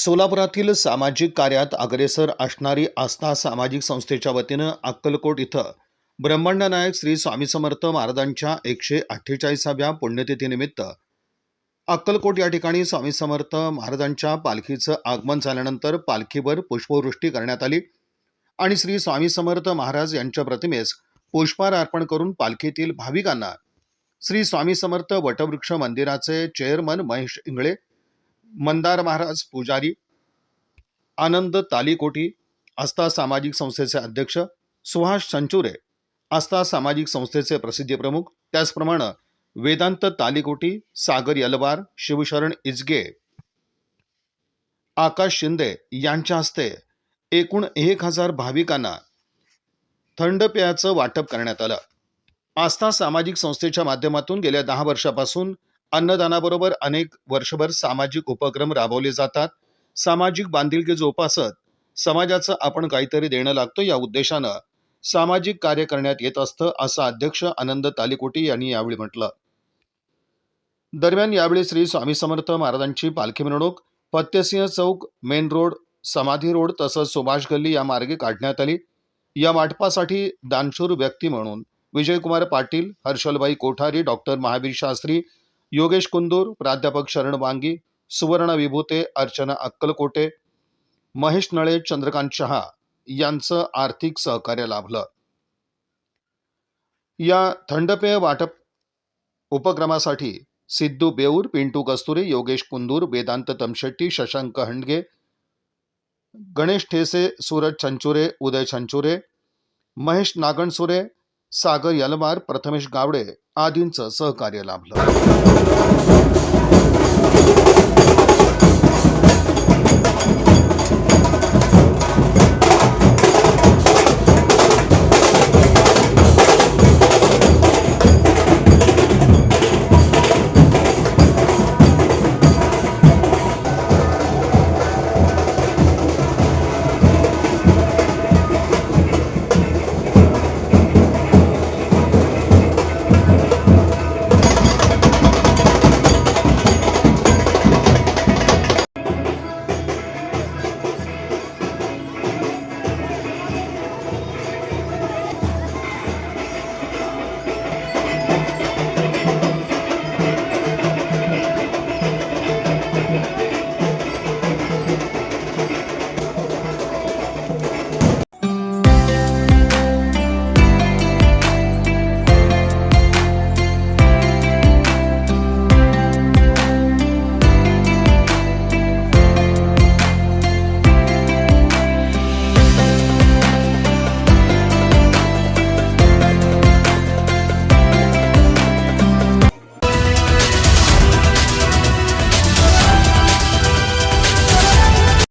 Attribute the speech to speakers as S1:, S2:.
S1: सोलापुरातील सामाजिक कार्यात अग्रेसर असणारी आस्था सामाजिक संस्थेच्या वतीनं अक्कलकोट इथं ब्रह्मांड नायक श्री स्वामी समर्थ महाराजांच्या 148व्या पुण्यतिथीनिमित्त अक्कलकोट या ठिकाणी स्वामी समर्थ महाराजांच्या पालखीचं आगमन झाल्यानंतर पालखीवर पुष्पवृष्टी करण्यात आली आणि श्री स्वामी समर्थ महाराज यांच्या प्रतिमेस पुष्पहार अर्पण करून पालखीतील भाविकांना श्री स्वामी समर्थ वटवृक्ष मंदिराचे चेअरमन महेश इंगळे, मंदार महाराज पुजारी, आनंद तालीकोटी, आस्था सामाजिक संस्थेचे अध्यक्ष सुहास चंचुरे, आस्था सामाजिक संस्थेचे प्रसिद्धी प्रमुख, त्याचप्रमाणे वेदांत तालीकोटी, सागर यलवार, शिवशरण इजगे, आकाश शिंदे यांच्या हस्ते एकूण 1000 भाविकांना थंड पेयाचं वाटप करण्यात आलं. आस्था सामाजिक संस्थेच्या माध्यमातून गेल्या 10 वर्षापासून अन्नदानाबरोबर अनेक वर्षभर सामाजिक उपक्रम राबवले जातात. सामाजिक बांधिलकी जोपासत समाजाचं आपण काहीतरी देणं लागतं या उद्देशानं सामाजिक कार्य करण्यात येत असतं, असं अध्यक्ष आनंद तालीकोटी यांनी यावेळी म्हटलं. दरम्यान यावेळी श्री स्वामी समर्थ महाराजांची पालखी मिरवणूक फत्तेसिंह चौक, मेन रोड, समाधी रोड तसंच सुभाष गल्ली या मार्गे काढण्यात आली. या वाटपासाठी दानशूर व्यक्ती म्हणून विजयकुमार पाटील, हर्षलभाई कोठारी, डॉक्टर महावीर शास्त्री, योगेश कुंदूर, प्राध्यापक शरण वांगी, सुवर्ण विभूते, अर्चना अक्कलकोटे, महेश नळे, चंद्रकांत शहा यांचं आर्थिक सहकार्य लाभलं. या थंडपेय वाटप उपक्रमासाठी सिद्धू बेऊर, पिंटू कस्तुरे, योगेश कुंदूर, वेदांत तमशेट्टी, शशांक हंडगे, गणेश ठेसे, सूरज छंचुरे, उदय छंचुरे, महेश नागणसुरे, सागर यलवार, प्रथमेश गावडे आदींचं सहकार्य लाभलं.